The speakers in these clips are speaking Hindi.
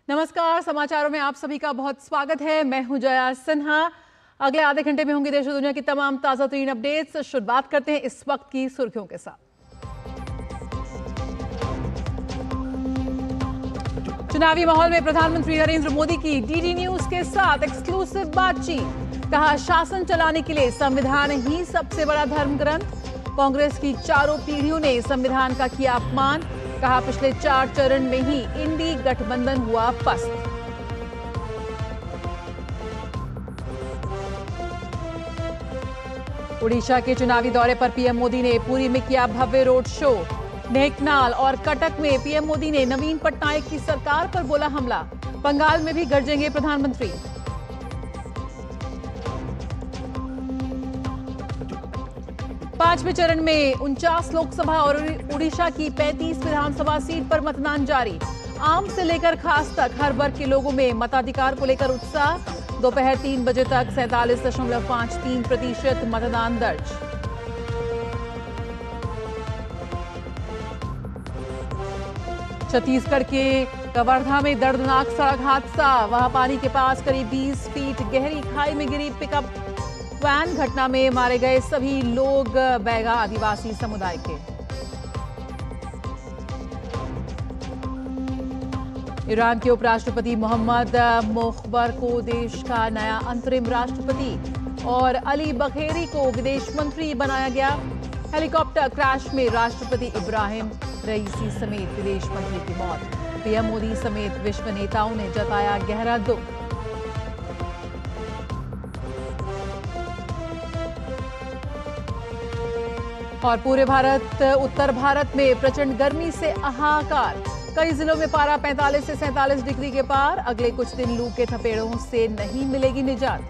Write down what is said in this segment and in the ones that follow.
नमस्कार, समाचारों में आप सभी का बहुत स्वागत है। मैं हूं जया सिन्हा। अगले आधे घंटे में होंगी देश और दुनिया की तमाम ताजा तरीन अपडेट्स। शुरुआत करते हैं इस वक्त की सुर्खियों के साथ। चुनावी माहौल में प्रधानमंत्री नरेंद्र मोदी की डीडी न्यूज के साथ एक्सक्लूसिव बातचीत। कहा, शासन चलाने के लिए संविधान ही सबसे बड़ा धर्म ग्रंथ। कांग्रेस की चारों पीढ़ियों ने संविधान का किया अपमान। कहा, पिछले 4 चरण में ही इंडी गठबंधन हुआ पस्त। उड़ीसा के चुनावी दौरे पर पीएम मोदी ने पुरी में किया भव्य रोड शो। ढेंकनाल और कटक में पीएम मोदी ने नवीन पटनायक की सरकार पर बोला हमला। बंगाल में भी गरजेंगे प्रधानमंत्री। पांचवें चरण में 49 लोकसभा और उड़ीसा की 35 विधानसभा सीट पर मतदान जारी। आम से लेकर खास तक हर वर्ग के लोगों में मताधिकार को लेकर उत्साह। दोपहर 3 बजे तक 47.53% मतदान दर्ज। छत्तीसगढ़ के कवर्धा में दर्दनाक सड़क हादसा। वहां पानी के पास करीब 20 फीट गहरी खाई में गिरी पिकअप वैन। घटना में मारे गए सभी लोग बैगा आदिवासी समुदाय के। ईरान के उपराष्ट्रपति मोहम्मद मोख्बर को देश का नया अंतरिम राष्ट्रपति और अली बघेरी को विदेश मंत्री बनाया गया। हेलीकॉप्टर क्रैश में राष्ट्रपति इब्राहिम रईसी समेत विदेश मंत्री की मौत। पीएम मोदी समेत विश्व नेताओं ने जताया गहरा दुख। और पूरे उत्तर भारत में प्रचंड गर्मी से हाहाकार। कई जिलों में पारा 45 से 47 डिग्री के पार। अगले कुछ दिन लू के थपेड़ों से नहीं मिलेगी निजात।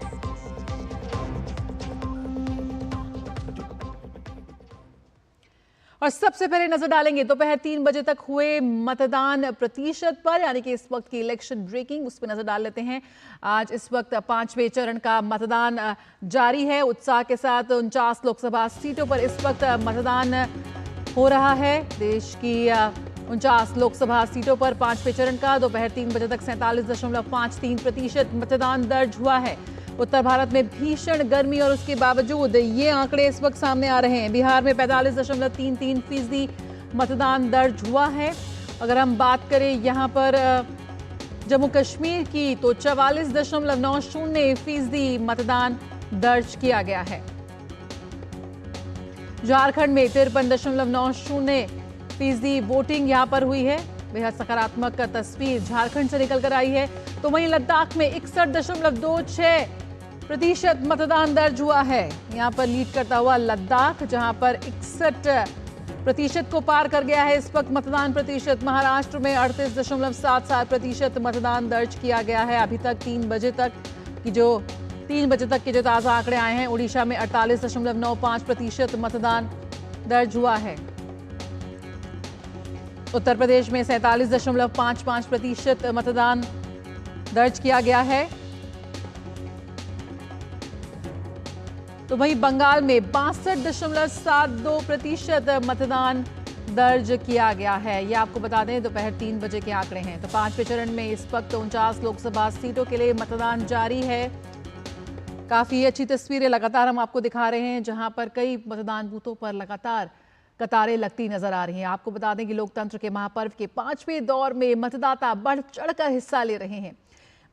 और सबसे पहले नजर डालेंगे दोपहर 3 बजे तक हुए मतदान प्रतिशत पर, यानी कि इस वक्त की इलेक्शन ब्रेकिंग, उस पर नजर डाल लेते हैं। आज इस वक्त 5वें चरण का मतदान जारी है। उत्साह के साथ 49 लोकसभा सीटों पर इस वक्त मतदान हो रहा है। देश की 49 लोकसभा सीटों पर 5वें चरण का दोपहर 3 बजे तक 47.53% मतदान दर्ज हुआ है। उत्तर भारत में भीषण गर्मी और उसके बावजूद ये आंकड़े इस वक्त सामने आ रहे हैं। बिहार में 45.33% मतदान दर्ज हुआ है। अगर हम बात करें यहाँ पर जम्मू कश्मीर की, तो 44.90% मतदान दर्ज किया गया है। झारखंड में 53.90% वोटिंग यहाँ पर हुई है। बेहद सकारात्मक तस्वीर झारखंड से निकल कर आई है। तो वहीं लद्दाख में 61.26% मतदान दर्ज हुआ है। यहाँ पर लीड करता हुआ लद्दाख, जहां पर 61% को पार कर गया है इस वक्त मतदान प्रतिशत। महाराष्ट्र में 38.77% मतदान दर्ज किया गया है। अभी तक 3 बजे तक के जो ताजा आंकड़े आए हैं, उड़ीसा में 48.95% मतदान दर्ज हुआ है। उत्तर प्रदेश में 47.55% मतदान दर्ज किया गया है। तो वहीं बंगाल में 62.72% मतदान दर्ज किया गया है। ये आपको बता दें दोपहर 3 बजे के आंकड़े हैं। तो 5वें चरण में इस वक्त 49 लोकसभा सीटों के लिए मतदान जारी है। काफी अच्छी तस्वीरें लगातार हम आपको दिखा रहे हैं, जहां पर कई मतदान बूथों पर लगातार कतारें लगती नजर आ रही हैं। आपको बता दें कि लोकतंत्र के महापर्व के 5वें दौर में मतदाता बढ़ चढ़कर हिस्सा ले रहे हैं।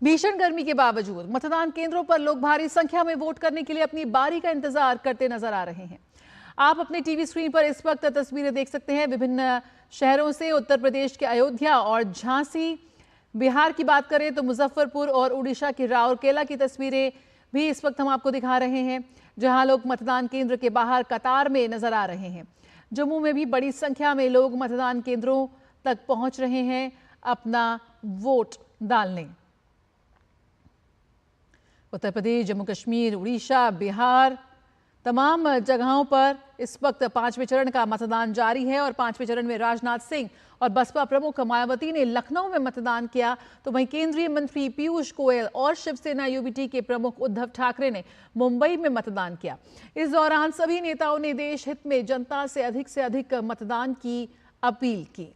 भीषण गर्मी के बावजूद मतदान केंद्रों पर लोग भारी संख्या में वोट करने के लिए अपनी बारी का इंतजार करते नजर आ रहे हैं। आप अपने टीवी स्क्रीन पर इस वक्त तस्वीरें देख सकते हैं विभिन्न शहरों से। उत्तर प्रदेश के अयोध्या और झांसी, बिहार की बात करें तो मुजफ्फरपुर और उड़ीसा की राउरकेला की तस्वीरें भी इस वक्त हम आपको दिखा रहे हैं, जहां लोग मतदान केंद्र के बाहर कतार में नजर आ रहे हैं। जम्मू में भी बड़ी संख्या में लोग मतदान केंद्रों तक पहुंच रहे हैं अपना वोट डालने। उत्तर प्रदेश, जम्मू कश्मीर, उड़ीसा, बिहार, तमाम जगहों पर इस वक्त 5वें चरण का मतदान जारी है और 5वें चरण में राजनाथ सिंह और बसपा प्रमुख मायावती ने लखनऊ में मतदान किया, तो वहीं केंद्रीय मंत्री पीयूष गोयल और शिवसेना यूबीटी के प्रमुख उद्धव ठाकरे ने मुंबई में मतदान किया। इस दौरान सभी नेताओं ने देश हित में जनता से अधिक मतदान की अपील की।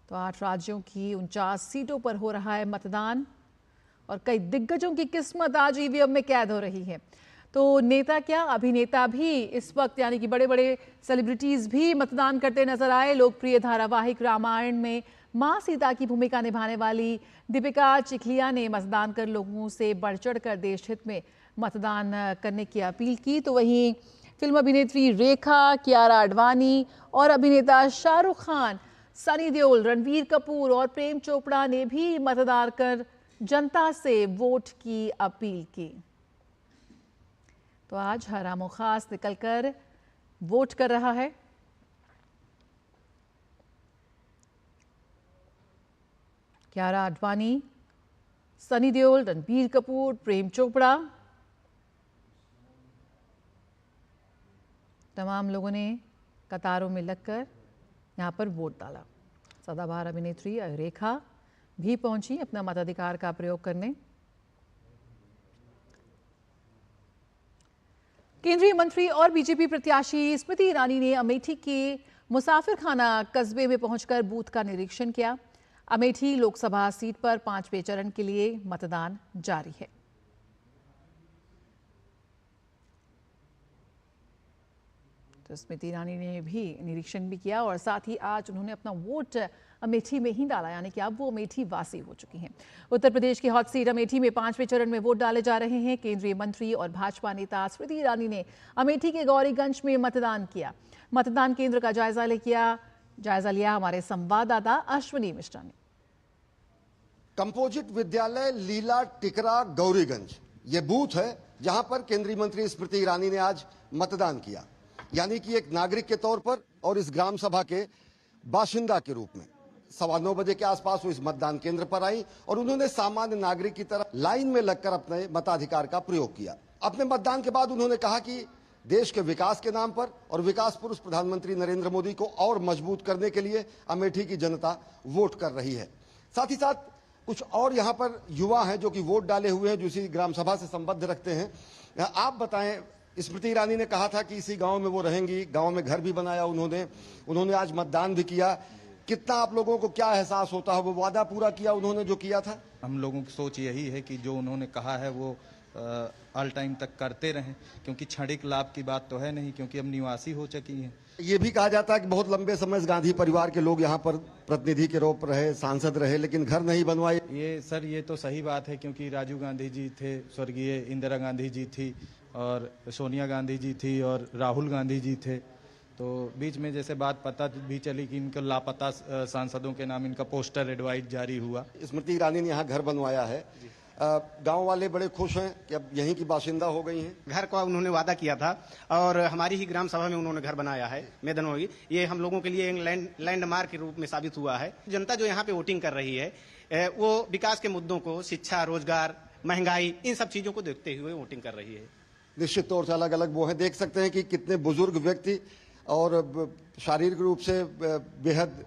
तो 8 राज्यों की 49 सीटों पर हो रहा है मतदान और कई दिग्गजों की किस्मत आज ईवीएम में कैद हो रही है। तो नेता क्या, अभिनेता भी इस वक्त यानी कि बड़े बड़े सेलिब्रिटीज भी मतदान करते नजर आए। लोकप्रिय धारावाहिक रामायण में मां सीता की भूमिका निभाने वाली दीपिका चिखलिया ने मतदान कर लोगों से बढ़ चढ़ कर देश हित में मतदान करने की अपील की। तो वहीं फिल्म अभिनेत्री रेखा, कियारा आडवाणी और अभिनेता शाहरुख खान, सनी देओल, रणबीर कपूर और प्रेम चोपड़ा ने भी मतदान कर जनता से वोट की अपील की। तो आज हर आमो खास निकलकर वोट कर रहा है। कियारा आडवाणी, सनी देओल, रणबीर कपूर, प्रेम चोपड़ा, तमाम लोगों ने कतारों में लगकर यहां पर वोट डाला। सदाबहार अभिनेत्री रेखा भी पहुंची अपना मताधिकार का प्रयोग करने। केंद्रीय मंत्री और बीजेपी प्रत्याशी स्मृति ईरानी ने अमेठी के मुसाफिर खाना कस्बे में पहुंचकर बूथ का निरीक्षण किया। अमेठी लोकसभा सीट पर 5वें चरण के लिए मतदान जारी है। तो स्मृति ईरानी ने भी निरीक्षण भी किया और साथ ही आज उन्होंने अपना वोट अमेठी में ही डाला, यानी कि अब वो अमेठी वासी हो चुकी हैं। उत्तर प्रदेश की हॉट सीट अमेठी में 5वें चरण में वोट डाले जा रहे हैं। केंद्रीय मंत्री और भाजपा नेता स्मृति ईरानी ने अमेठी के गौरीगंज में मतदान किया। मतदान केंद्र का जायजा लिया हमारे संवाददाता अश्विनी मिश्रा ने। कंपोजिट विद्यालय लीला टिकरा गौरीगंज ये बूथ है जहां पर केंद्रीय मंत्री स्मृति ईरानी ने आज मतदान किया, यानी कि एक नागरिक के तौर पर और इस ग्राम सभा के बाशिंदा के रूप में। 9:15 बजे के आसपास वो इस मतदान केंद्र पर आई और उन्होंने सामान्य नागरिक की तरह लाइन में लगकर अपने मताधिकार का प्रयोग किया। अपने मतदान के बाद उन्होंने कहा कि देश के विकास के नाम पर और विकास पुरुष प्रधानमंत्री नरेंद्र मोदी को और मजबूत करने के लिए अमेठी की जनता वोट कर रही है। साथ ही साथ कुछ और यहाँ पर युवा हैं जो कि वोट डाले हुए हैं, जो इसी ग्राम सभा से संबद्ध रखते हैं। आप बताएं, स्मृति ईरानी ने कहा था कि इसी गांव में वो रहेंगी, गांव में घर भी बनाया उन्होंने आज मतदान भी किया। कितना आप लोगों को क्या एहसास होता है, वो वादा पूरा किया उन्होंने जो किया था? हम लोगों की सोच यही है कि जो उन्होंने कहा है वो ऑल टाइम तक करते रहें, क्योंकि क्षणिक लाभ की बात तो है नहीं, क्योंकि अब निवासी हो चुकी हैं। ये भी कहा जाता है कि बहुत लंबे समय से गांधी परिवार के लोग यहाँ पर प्रतिनिधि के रूप रहे, सांसद रहे, लेकिन घर नहीं बनवाए। ये तो सही बात है, क्योंकि राजीव गांधी जी थे, स्वर्गीय इंदिरा गांधी जी थी और सोनिया गांधी जी थी और राहुल गांधी जी थे। तो बीच में जैसे बात पता भी चली कि इनके लापता सांसदों के नाम इनका पोस्टर एडवाइस जारी हुआ। स्मृति ईरानी ने यहाँ घर बनवाया है। गांव वाले बड़े खुश हैं कि अब यहीं की बाशिंदा हो गई हैं। घर का उन्होंने वादा किया था और हमारी ही ग्राम सभा में उन्होंने घर बनाया है मैदान होगी। ये हम लोगों के लिए एक लैंडमार्क के रूप में साबित हुआ है। जनता जो यहाँ पे वोटिंग कर रही है वो विकास के मुद्दों को, शिक्षा, रोजगार, महंगाई, इन सब चीजों को देखते हुए वोटिंग कर रही है। निश्चित तौर से अलग अलग वो है। देख सकते हैं कि कितने बुजुर्ग व्यक्ति और शारीरिक रूप से बेहद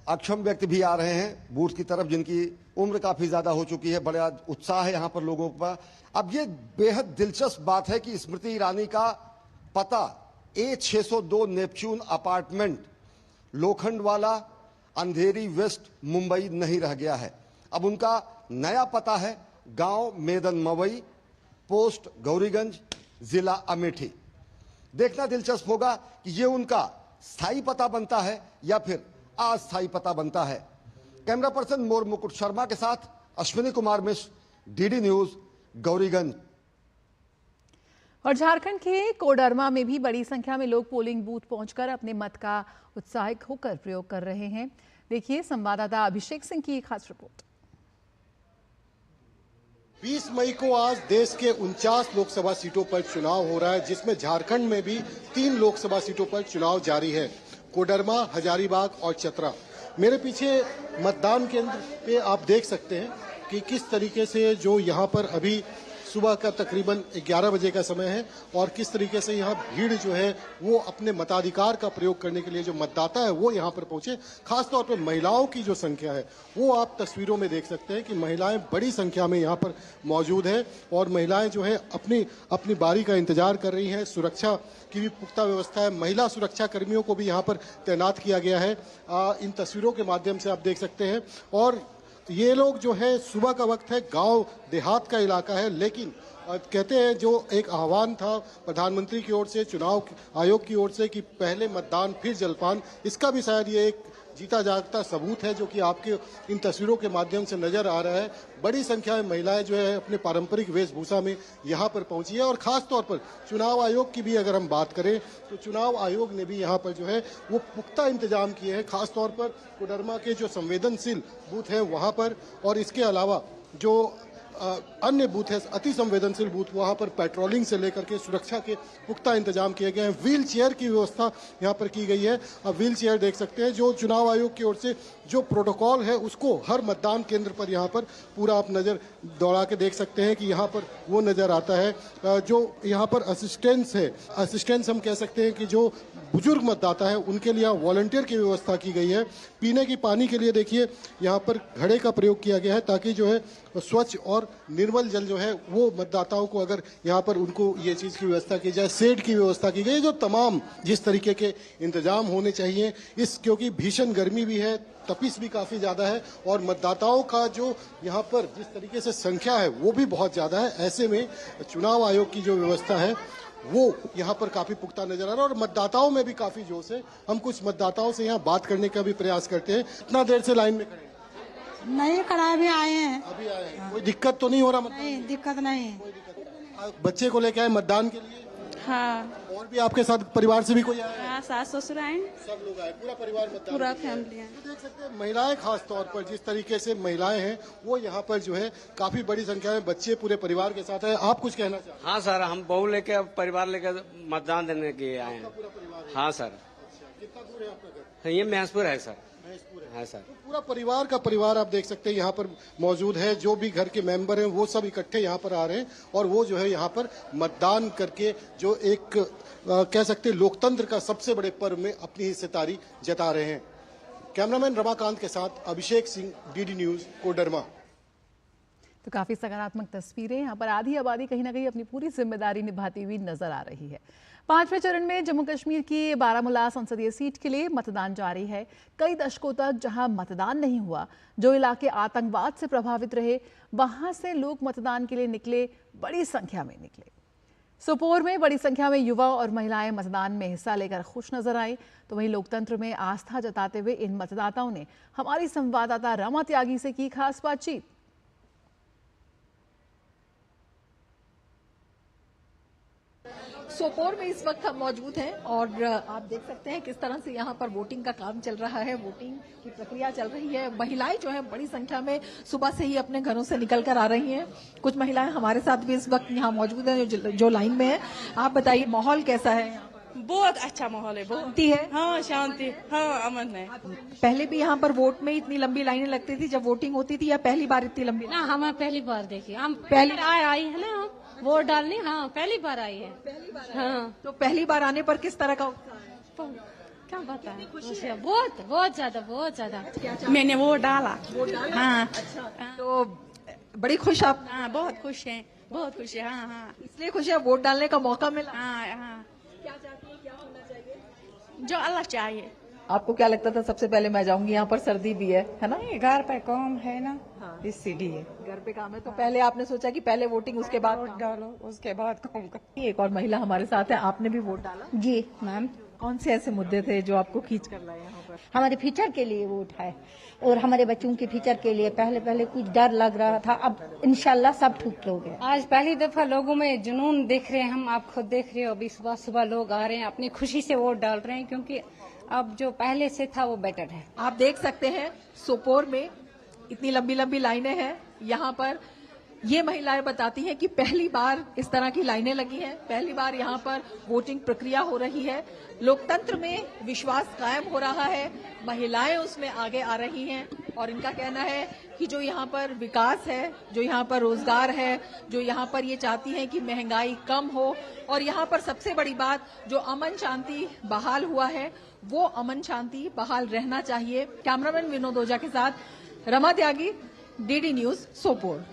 अक्षम व्यक्ति भी आ रहे हैं बूथ की तरफ, जिनकी उम्र काफी ज्यादा हो चुकी है। बड़ा उत्साह है यहाँ पर लोगों का। अब ये बेहद दिलचस्प बात है कि स्मृति ईरानी का पता A602 नेपच्यून अपार्टमेंट, लोखंडवाला, अंधेरी वेस्ट, मुंबई नहीं रह गया है। अब उनका नया पता है गांव मेदन मवई, पोस्ट गौरीगंज, जिला अमेठी। देखना दिलचस्प होगा कि ये उनका स्थायी पता बनता है या फिर अस्थायी पता बनता है। कैमरा पर्सन मोर मुकुट शर्मा के साथ अश्विनी कुमार मिश्र, डीडी न्यूज, गौरीगंज। और झारखंड के कोडरमा में भी बड़ी संख्या में लोग पोलिंग बूथ पहुंचकर अपने मत का उत्साहित होकर प्रयोग कर रहे हैं। देखिए संवाददाता अभिषेक सिंह की खास रिपोर्ट। 20 मई को आज देश के 49 लोकसभा सीटों पर चुनाव हो रहा है, जिसमें झारखंड में भी 3 लोकसभा सीटों पर चुनाव जारी है, कोडरमा, हजारीबाग और चतरा। मेरे पीछे मतदान केंद्र पे आप देख सकते हैं कि किस तरीके से जो यहाँ पर अभी सुबह का तकरीबन 11 बजे का समय है और किस तरीके से यहाँ भीड़ जो है वो अपने मताधिकार का प्रयोग करने के लिए जो मतदाता है वो यहाँ पर पहुंचे। खासतौर पर महिलाओं की जो संख्या है वो आप तस्वीरों में देख सकते हैं कि महिलाएं बड़ी संख्या में यहाँ पर मौजूद है और महिलाएं जो है अपनी बारी का इंतजार कर रही हैं। सुरक्षा की भी पुख्ता व्यवस्था है, महिला सुरक्षा कर्मियों को भी यहाँ पर तैनात किया गया है। इन तस्वीरों के माध्यम से आप देख सकते हैं। और ये लोग जो है सुबह का वक्त है, गांव देहात का इलाका है, लेकिन कहते हैं जो एक आह्वान था प्रधानमंत्री की ओर से, चुनाव आयोग की ओर से कि पहले मतदान फिर जलपान, इसका भी शायद ये एक जीता जागता सबूत है जो कि आपके इन तस्वीरों के माध्यम से नजर आ रहा है। बड़ी संख्या में महिलाएं जो है अपने पारंपरिक वेशभूषा में यहाँ पर पहुंची है। और खास तौर पर चुनाव आयोग की भी अगर हम बात करें तो चुनाव आयोग ने भी यहाँ पर जो है वो पुख्ता इंतजाम किए हैं। खास तौर पर कोडरमा के जो संवेदनशील बूथ है वहाँ पर, और इसके अलावा जो अन्य बूथ है अति संवेदनशील बूथ, वहां पर पेट्रोलिंग से लेकर के सुरक्षा के पुख्ता इंतजाम किए गए हैं। व्हील चेयर की व्यवस्था यहां पर की गई है। अब व्हील चेयर देख सकते हैं। जो चुनाव आयोग की ओर से जो प्रोटोकॉल है उसको हर मतदान केंद्र पर यहां पर पूरा आप नजर दौड़ा के देख सकते हैं कि यहां पर वो नजर आता है। जो यहां पर असिस्टेंस हम कह सकते हैं कि जो बुजुर्ग मतदाता है उनके लिए वॉलंटियर की व्यवस्था की गई है। पीने की पानी के लिए देखिए यहाँ पर घड़े का प्रयोग किया गया है ताकि जो है स्वच्छ और निर्मल जल जो है वो मतदाताओं को, अगर यहाँ पर उनको ये चीज की व्यवस्था की जाए, शेड की व्यवस्था की गई, जो तमाम जिस तरीके के इंतजाम होने चाहिए क्योंकि भीषण गर्मी भी है, तपिश भी काफी ज्यादा है और मतदाताओं का जो यहाँ पर जिस तरीके से संख्या है वो भी बहुत ज्यादा है। ऐसे में चुनाव आयोग की जो व्यवस्था है वो यहाँ पर काफी पुख्ता नजर आ रहा है और मतदाताओं में भी काफी जोश है। हम कुछ मतदाताओं से यहाँ बात करने का भी प्रयास करते हैं। इतना देर से लाइन में खड़े नहीं, खड़ा भी आए हैं। अभी आए हैं। कोई दिक्कत तो नहीं हो रहा? नहीं, दिक्कत नहीं। बच्चे को लेके आए मतदान के लिए? हाँ। और भी आपके साथ परिवार से भी कोई आया है? हाँ, सास ससुर आए, सब लोग आए, पूरा परिवार मतदान, पूरा फैमिली है। देख सकते हैं महिलाएं, खास तौर पर जिस तरीके से महिलाएं हैं वो यहाँ पर जो है काफी बड़ी संख्या में बच्चे पूरे परिवार के साथ है। आप कुछ कहना चाहते हैं? हाँ सर, हम बहू लेके परिवार लेकर मतदान देने के लिए आए हैं। हाँ सर। कितना दूर है आपका घर? ये महसपुर है सर। हाँ सर। तो पूरा परिवार का परिवार आप देख सकते हैं यहाँ पर मौजूद है। जो भी घर के मेंबर हैं वो सब इकट्ठे यहाँ पर आ रहे हैं और वो जो है यहाँ पर मतदान करके जो एक कह सकते हैं लोकतंत्र का सबसे बड़े पर्व में अपनी हिस्सेदारी जता रहे हैं। कैमरामैन रमाकांत के साथ अभिषेक सिंह, डीडी न्यूज, कोडरमा। तो काफी सकारात्मक तस्वीरें। यहाँ पर आधी आबादी कहीं ना कहीं अपनी पूरी जिम्मेदारी निभाती हुई नजर आ रही है। 5वें चरण में जम्मू कश्मीर की बारामूला संसदीय सीट के लिए मतदान जारी है। कई दशकों तक जहां मतदान नहीं हुआ, जो इलाके आतंकवाद से प्रभावित रहे, वहां से लोग मतदान के लिए निकले, बड़ी संख्या में निकले। सोपोर में बड़ी संख्या में युवा और महिलाएं मतदान में हिस्सा लेकर खुश नजर आई। तो वहीं लोकतंत्र में आस्था जताते हुए इन मतदाताओं ने हमारी संवाददाता रमा त्यागी से की खास बातचीत। सोपोर में इस वक्त हम मौजूद हैं और आप देख सकते हैं किस तरह से यहाँ पर वोटिंग का काम चल रहा है, वोटिंग की प्रक्रिया चल रही है। महिलाएं जो है बड़ी संख्या में सुबह से ही अपने घरों से निकल कर आ रही हैं। कुछ महिलाएं हमारे साथ भी इस वक्त यहाँ मौजूद हैं जो लाइन में है। आप बताइए माहौल कैसा है यहाँ पर? बहुत अच्छा माहौल है, बहुत शांति है। हाँ शांति, हाँ अमन है। पहले भी यहाँ पर वोट में इतनी लंबी लाइनें लगती थी जब वोटिंग होती थी, या पहली बार इतनी लंबी? ना, हमें पहली बार देखी, हम पहली आई है ना वोट डालने। हाँ, पहली बार आई है। हाँ, तो पहली बार आने पर किस तरह का उत्साह है? क्या बताएं, बहुत बहुत ज्यादा। मैंने वोट डाला। हाँ। अच्छा, तो बड़ी खुश आप? हाँ, बहुत खुश है, बहुत खुश है। हाँ हाँ, इसलिए खुश है वोट डालने का मौका मिला। हाँ हाँ, क्या चाहती हैं, क्या होना चाहिए? जो अल्लाह चाहिए। आपको क्या लगता था सबसे पहले मैं जाऊंगी, यहाँ पर सर्दी भी है ना? घर पे काम है ना, हाँ। इसीलिए घर पे काम है, तो पहले आपने सोचा कि पहले वोटिंग उसके बाद वोट डालो, उसके बाद काम करो। एक और महिला हमारे साथ है, आपने भी वोट डाला? जी मैम। कौन से ऐसे मुद्दे थे जो आपको खींच कर लाए यहाँ पर? हमारे फ्यूचर के लिए वोट है और हमारे बच्चों के फ्यूचर के लिए। पहले कुछ डर लग रहा था, अब इंशाल्लाह सब ठीक लोग हैं। आज पहली दफा लोगों में जुनून देख रहे हैं हम, आप खुद देख रहे हो। अभी सुबह सुबह लोग आ रहे हैं, अपनी खुशी से वोट डाल रहे हैं, क्योंकि अब जो पहले से था वो बेटर है। आप देख सकते हैं सोपोर में इतनी लंबी लंबी लाइनें हैं। यहाँ पर ये महिलाएं बताती हैं कि पहली बार इस तरह की लाइनें लगी हैं, पहली बार यहाँ पर वोटिंग प्रक्रिया हो रही है, लोकतंत्र में विश्वास कायम हो रहा है, महिलाएं उसमें आगे आ रही हैं और इनका कहना है कि जो यहाँ पर विकास है, जो यहाँ पर रोजगार है, जो यहाँ पर ये चाहती हैं कि महंगाई कम हो और यहाँ पर सबसे बड़ी बात जो अमन शांति बहाल हुआ है वो अमन शांति बहाल रहना चाहिए। कैमरामैन विनोद ओझा के साथ रमा त्यागी, डीडी न्यूज, सोपोर।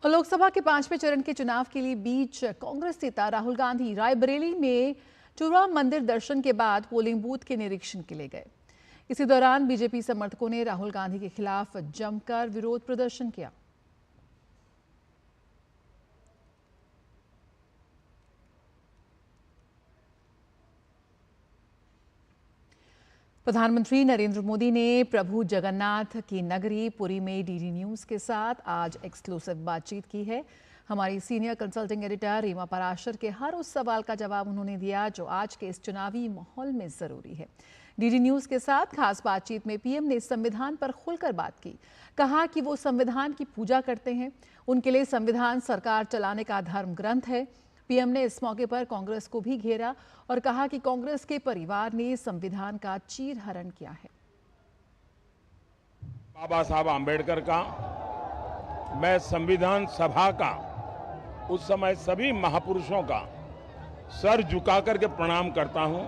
और लोकसभा के 5वें चरण के चुनाव के लिए बीच कांग्रेस नेता राहुल गांधी रायबरेली में चूराम मंदिर दर्शन के बाद पोलिंग बूथ के निरीक्षण के लिए गए। इसी दौरान बीजेपी समर्थकों ने राहुल गांधी के खिलाफ जमकर विरोध प्रदर्शन किया। प्रधानमंत्री नरेंद्र मोदी ने प्रभु जगन्नाथ की नगरी पुरी में डीडी न्यूज के साथ आज एक्सक्लूसिव बातचीत की है। हमारी senior consulting editor Reema Parashar के हर उस सवाल का जवाब उन्होंने दिया जो आज के इस चुनावी माहौल में जरूरी है। डीडी न्यूज के साथ खास बातचीत में पीएम ने संविधान पर खुलकर बात की। कहा कि वो संविधान की पूजा करते हैं, उनके लिए संविधान सरकार चलाने का धर्म ग्रंथ है। पीएम ने इस मौके पर कांग्रेस को भी घेरा और कहा कि कांग्रेस के परिवार ने संविधान का चीरहरण किया है। बाबा साहब आम्बेडकर का, मैं संविधान सभा का, उस समय सभी महापुरुषों का सर झुका करके प्रणाम करता हूं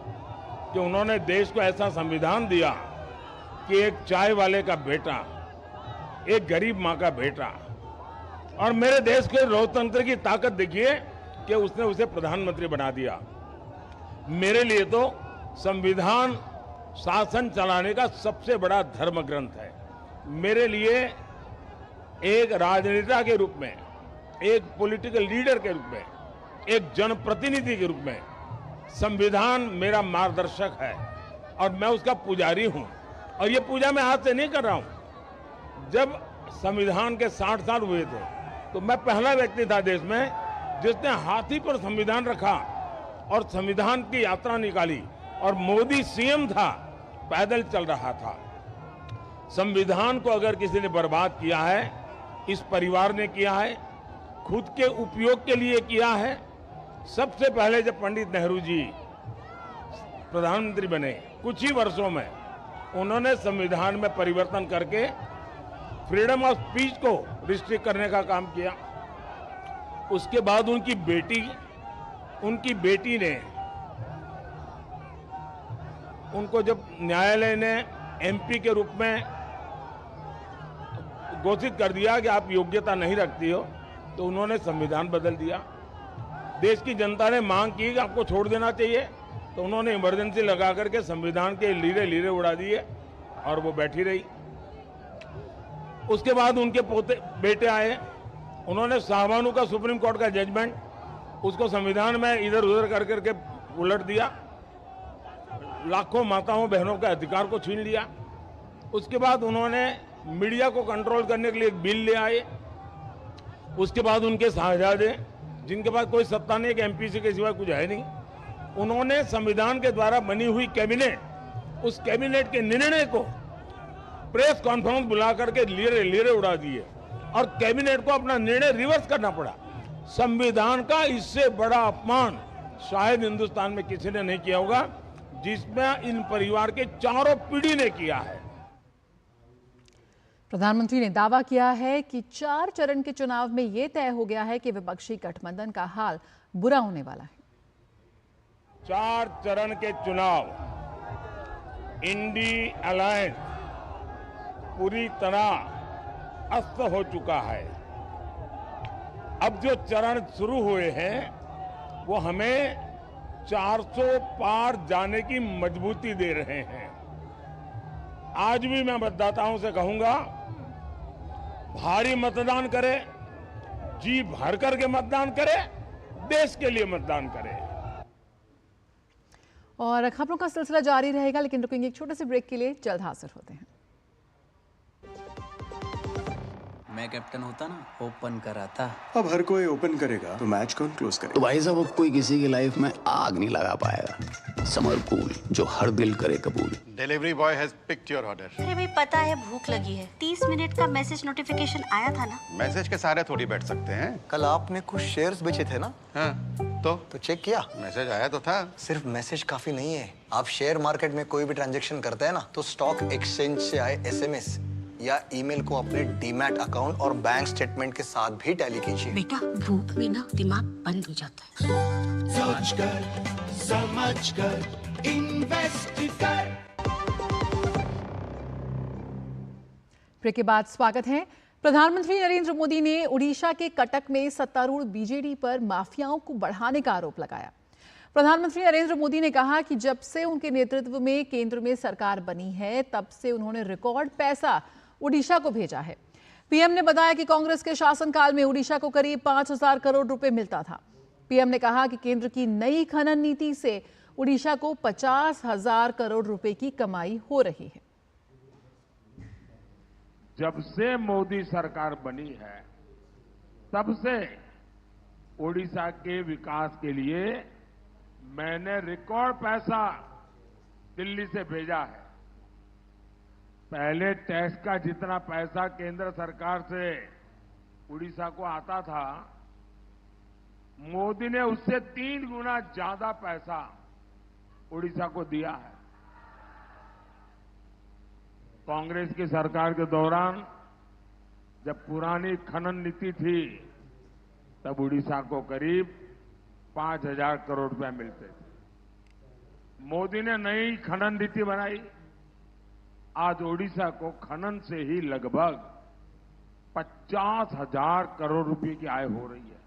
कि उन्होंने देश को ऐसा संविधान दिया कि एक चाय वाले का बेटा, एक गरीब मां का बेटा, और मेरे देश के लोकतंत्र की ताकत देखिए कि उसने उसे प्रधानमंत्री बना दिया। मेरे लिए तो संविधान शासन चलाने का सबसे बड़ा धर्म ग्रंथ है। मेरे लिए एक राजनेता के रूप में, एक पॉलिटिकल लीडर के रूप में, एक जनप्रतिनिधि के रूप में संविधान मेरा मार्गदर्शक है और मैं उसका पुजारी हूं। और ये पूजा मैं आज से नहीं कर रहा हूं। जब संविधान के 60 साल हुए थे तो मैं पहला व्यक्ति था देश में जिसने हाथी पर संविधान रखा और संविधान की यात्रा निकाली, और मोदी सीएम था, पैदल चल रहा था। संविधान को अगर किसी ने बर्बाद किया है, इस परिवार ने किया है, खुद के उपयोग के लिए किया है। सबसे पहले जब पंडित नेहरू जी प्रधानमंत्री बने, कुछ ही वर्षों में उन्होंने संविधान में परिवर्तन करके फ्रीडम ऑफ स्पीच को रिस्ट्रिक्ट करने का काम किया। उसके बाद उनकी बेटी ने उनको जब न्यायालय ने एमपी के रूप में घोषित कर दिया कि आप योग्यता नहीं रखती हो, तो उन्होंने संविधान बदल दिया। देश की जनता ने मांग की कि आपको छोड़ देना चाहिए, तो उन्होंने इमरजेंसी लगा करके संविधान के लीरे उड़ा दिए और वो बैठी रही। उसके बाद उनके बेटे आए, उन्होंने शाहबानू का सुप्रीम कोर्ट का जजमेंट, उसको संविधान में इधर उधर कर करके उलट दिया, लाखों माताओं बहनों के अधिकार को छीन लिया। उसके बाद उन्होंने मीडिया को कंट्रोल करने के लिए एक बिल ले आए। उसके बाद उनके साहबजादे, जिनके पास कोई सत्ता नहीं, कि एमपी के सिवा कुछ है नहीं, उन्होंने संविधान के द्वारा बनी हुई कैबिनेट, उस कैबिनेट के निर्णय को प्रेस कॉन्फ्रेंस बुला करके लीरे उड़ा दिए और कैबिनेट को अपना निर्णय रिवर्स करना पड़ा। संविधान का इससे बड़ा अपमान शायद हिंदुस्तान में किसी ने नहीं किया होगा, जिसमें इन परिवार के चारों पीढ़ी ने किया है। प्रधानमंत्री ने दावा किया है कि 4 चरण के चुनाव में यह तय हो गया है कि विपक्षी गठबंधन का हाल बुरा होने वाला है। 4 चरण के चुनाव, इंडी अलायंस पूरी तरह अस्त हो चुका है। अब जो चरण शुरू हुए हैं वो हमें 400 पार जाने की मजबूती दे रहे हैं। आज भी मैं मतदाताओं से कहूंगा, भारी मतदान करें, जी भर करके मतदान करें, देश के लिए मतदान करें। और खबरों का सिलसिला जारी रहेगा, लेकिन रुकेंगे एक छोटे से ब्रेक के लिए, जल्द हाजिर होते हैं। मैं कैप्टन होता ना, ओपन कराता। अब हर कोई ओपन करेगा तो मैच कौन क्लोज करेगा? तो भाई साहब, अब कोई किसी की लाइफ में आग नहीं लगा पाएगा। समर कूल, जो हर दिल करे कबूल। Delivery boy has picked your order. अरे भाई, पता है भूख लगी है। 30 मिनट का मैसेज नोटिफिकेशन आया था ना। मैसेज के सारे थोड़ी बैठ सकते हैं। कल आपने कुछ शेयर्स बेचे थे ना? हाँ, तो चेक किया? मैसेज आया तो था। सिर्फ मैसेज काफी नहीं है। आप शेयर मार्केट में कोई भी ट्रांजैक्शन करते हैं ना, तो स्टॉक एक्सचेंज से आए एसएमएस या ईमेल को अपने डीमैट अकाउंट और बैंक स्टेटमेंट के साथ भी टैली कीजिए। बेटा, भूख में ना दिमाग बंद हो जाता है। सोच कर, समझ कर, इन्वेस्ट कर। ब्रेक के बाद स्वागत है। प्रधानमंत्री नरेंद्र मोदी ने उड़ीसा के कटक में सत्तारूढ़ बीजेडी पर माफियाओं को बढ़ाने का आरोप लगाया। प्रधानमंत्री नरेंद्र मोदी ने कहा कि जब से उनके नेतृत्व में केंद्र में सरकार बनी है, तब से उन्होंने रिकॉर्ड पैसा उड़ीसा को भेजा है। पीएम ने बताया कि कांग्रेस के शासनकाल में उड़ीसा को करीब 5,000 करोड़ रुपए मिलता था। पीएम ने कहा कि केंद्र की नई खनन नीति से उड़ीसा को 50,000 करोड़ रुपए की कमाई हो रही है। जब से मोदी सरकार बनी है, तब से ओडिशा के विकास के लिए मैंने रिकॉर्ड पैसा दिल्ली से भेजा है। पहले टैक्स का जितना पैसा केंद्र सरकार से उड़ीसा को आता था, मोदी ने उससे 3 गुना ज्यादा पैसा उड़ीसा को दिया है। कांग्रेस की सरकार के दौरान जब पुरानी खनन नीति थी, तब उड़ीसा को करीब 5,000 करोड़ रुपए मिलते थे। मोदी ने नई खनन नीति बनाई। आज ओडिशा को खनन से ही लगभग 50,000 करोड़ रुपए की आय हो रही है।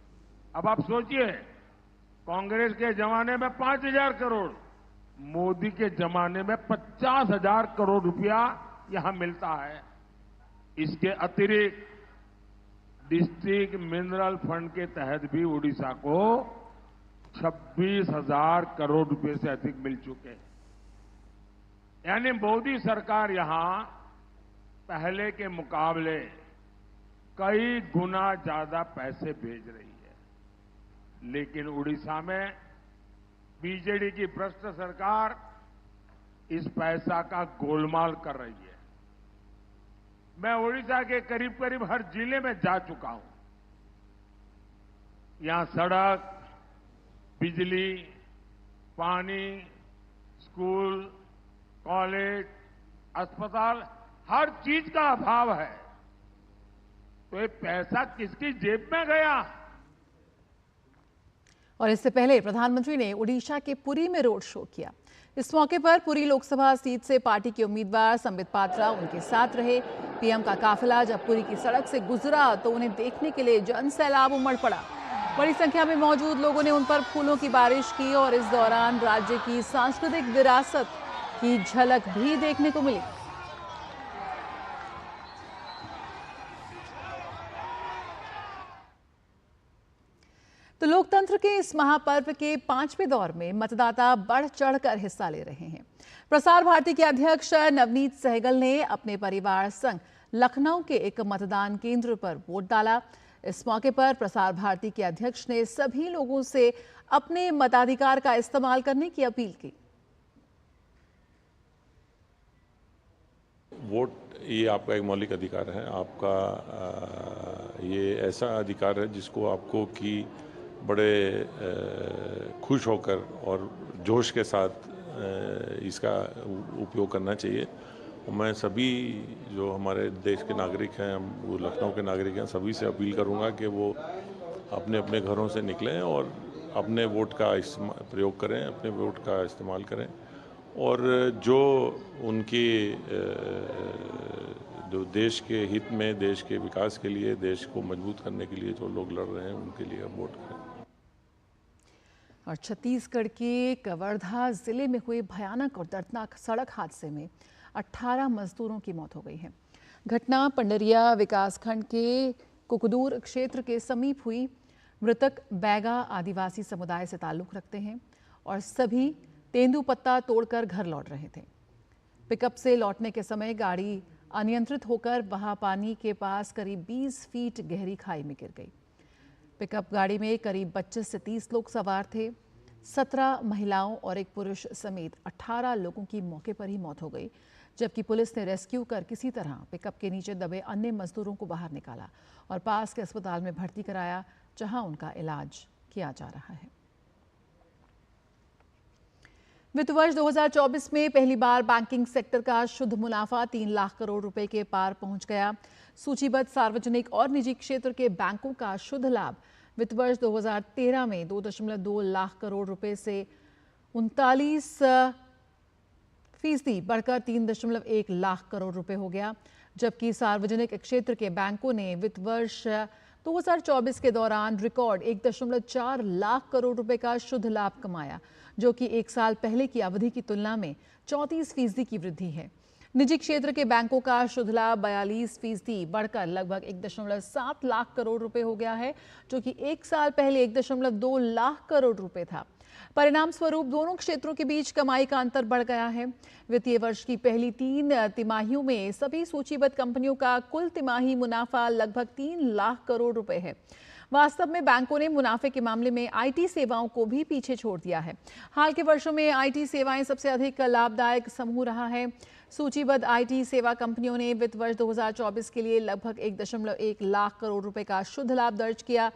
अब आप सोचिए, कांग्रेस के जमाने में 5,000 करोड़, मोदी के जमाने में 50,000 करोड़ रुपया यहां मिलता है। इसके अतिरिक्त डिस्ट्रिक्ट मिनरल फंड के तहत भी ओडिशा को 26,000 करोड़ रुपए से अधिक मिल चुके हैं। यानी मोदी सरकार यहां पहले के मुकाबले कई गुना ज्यादा पैसे भेज रही है। लेकिन उड़ीसा में बीजेडी की भ्रष्ट सरकार इस पैसा का गोलमाल कर रही है। मैं उड़ीसा के करीब करीब हर जिले में जा चुका हूं। यहां सड़क, बिजली, पानी, स्कूल, कॉलेज, अस्पताल, हर चीज का अभाव है। तो ये पैसा किसकी जेब में गया? और इससे पहले प्रधानमंत्री ने उड़ीसा के पुरी में रोड शो किया। इस मौके पर पुरी लोकसभा सीट से पार्टी के उम्मीदवार संबित पात्रा उनके साथ रहे। पीएम का काफिला जब पुरी की सड़क से गुजरा तो उन्हें देखने के लिए जन सैलाब उमड़ पड़ा। बड़ी संख्या में मौजूद लोगों ने उन पर फूलों की बारिश की और इस दौरान राज्य की सांस्कृतिक विरासत की झलक भी देखने को मिली। तो लोकतंत्र के इस महापर्व के 5वें दौर में मतदाता बढ़ चढ़कर हिस्सा ले रहे हैं। प्रसार भारती के अध्यक्ष नवनीत सहगल ने अपने परिवार संग लखनऊ के एक मतदान केंद्र पर वोट डाला। इस मौके पर प्रसार भारती के अध्यक्ष ने सभी लोगों से अपने मताधिकार का इस्तेमाल करने की अपील की। वोट ये आपका एक मौलिक अधिकार है। आपका ये ऐसा अधिकार है जिसको आपको कि बड़े खुश होकर और जोश के साथ इसका उपयोग करना चाहिए। और मैं सभी जो हमारे देश के नागरिक हैं, वो लखनऊ के नागरिक हैं, सभी से अपील करूंगा कि वो अपने अपने घरों से निकलें और अपने वोट का प्रयोग करें, अपने वोट का इस्तेमाल करें। और जो उनके जो देश के हित में, देश के विकास के लिए, देश को मजबूत करने के लिए जो लोग लड़ रहे हैं, उनके लिए वोट करें। और छत्तीसगढ़ के कवर्धा जिले में हुए भयानक और दर्दनाक सड़क हादसे में 18 मजदूरों की मौत हो गई है। घटना पंडरिया विकासखंड के कुकदूर क्षेत्र के समीप हुई। मृतक बैगा आदिवासी समुदाय से ताल्लुक रखते हैं और सभी तेंदुपत्ता तोड़कर घर लौट रहे थे। पिकअप से लौटने के समय गाड़ी अनियंत्रित होकर बहापानी के पास करीब 20 फीट गहरी खाई में गिर गई। पिकअप गाड़ी में करीब 25 से 30 लोग सवार थे। 17 महिलाओं और एक पुरुष समेत 18 लोगों की मौके पर ही मौत हो गई, जबकि पुलिस ने रेस्क्यू कर किसी तरह पिकअप के नीचे दबे अन्य मजदूरों को बाहर निकाला और पास के अस्पताल में भर्ती कराया, जहां उनका इलाज किया जा रहा है। वित्त वर्ष 2024 में पहली बार बैंकिंग सेक्टर का शुद्ध मुनाफा 3 लाख करोड़ रुपए के पार पहुंच गया। सूचीबद्ध सार्वजनिक और निजी क्षेत्र के बैंकों का शुद्ध लाभ वित्त वर्ष 2013 में 2.2 लाख करोड़ रुपए से 39% बढ़कर 3.1 लाख करोड़ रुपए हो गया, जबकि सार्वजनिक क्षेत्र के बैंकों ने वित्त वर्ष 2024 के दौरान रिकॉर्ड 1.4 लाख करोड़ रुपए का शुद्ध लाभ कमाया, जो कि एक साल पहले की अवधि की तुलना में 34% की वृद्धि है। निजी क्षेत्र के बैंकों का शुद्ध लाभ 42% बढ़कर लगभग 1.7 लाख करोड़ रुपए हो गया है, जो कि एक साल पहले 1.2 लाख करोड़ रुपए था। परिणाम स्वरूप दोनों क्षेत्रों के बीच कमाई का अंतर बढ़ गया है। वित्तीय वर्ष की पहली 3 तिमाहियों में सभी सूचीबद्ध कंपनियों का कुल तिमाही मुनाफा लगभग 3 लाख करोड़ रुपए है। वास्तव में बैंकों ने मुनाफे के मामले में आईटी सेवाओं को भी पीछे छोड़ दिया है। हाल के वर्षों में आईटी सेवाएं सबसे अधिक लाभदायक समूह रहा है। सूचीबद्ध आईटी सेवा कंपनियों ने वित्त वर्ष 2024 के लिए लगभग 1.1 लाख करोड़ रुपए का शुद्ध लाभ दर्ज किया।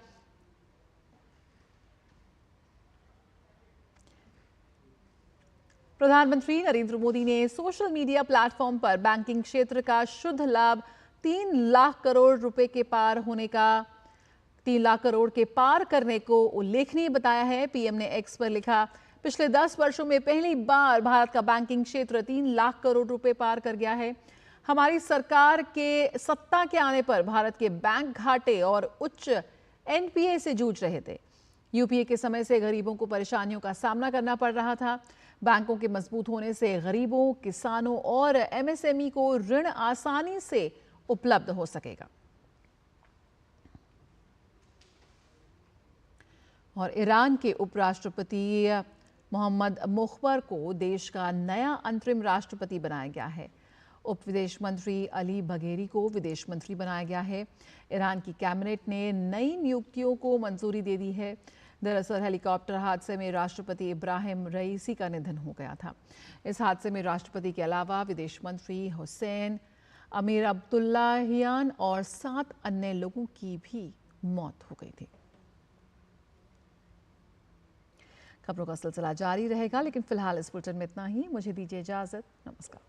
प्रधानमंत्री नरेंद्र मोदी ने सोशल मीडिया प्लेटफॉर्म पर बैंकिंग क्षेत्र का शुद्ध लाभ 3 लाख करोड़ रुपए के पार होने का 3 लाख करोड़ के पार करने को उल्लेखनीय बताया है। पीएम ने एक्स पर लिखा, पिछले 10 वर्षों में पहली बार भारत का बैंकिंग क्षेत्र 3 लाख करोड़ रुपए पार कर गया है। हमारी सरकार के सत्ता के आने पर भारत के बैंक घाटे और उच्च एनपीए से जूझ रहे थे। यूपीए के समय से गरीबों को परेशानियों का सामना करना पड़ रहा था। बैंकों के मजबूत होने से गरीबों, किसानों और एमएसएमई को ऋण आसानी से उपलब्ध हो सकेगा। और ईरान के उपराष्ट्रपति मोहम्मद मुख्बर को देश का नया अंतरिम राष्ट्रपति बनाया गया है। उप विदेश मंत्री अली बघेरी को विदेश मंत्री बनाया गया है। ईरान की कैबिनेट ने नई नियुक्तियों को मंजूरी दे दी है। दरअसल हेलीकॉप्टर हादसे में राष्ट्रपति इब्राहिम रईसी का निधन हो गया था। इस हादसे में राष्ट्रपति के अलावा विदेश मंत्री हुसैन अमीर अब्दुल्लाहियान और 7 अन्य लोगों की भी मौत हो गई थी। खबरों का सिलसिला जारी रहेगा, लेकिन फिलहाल इस बुलेटिन में इतना ही। मुझे दीजिए इजाजत। नमस्कार।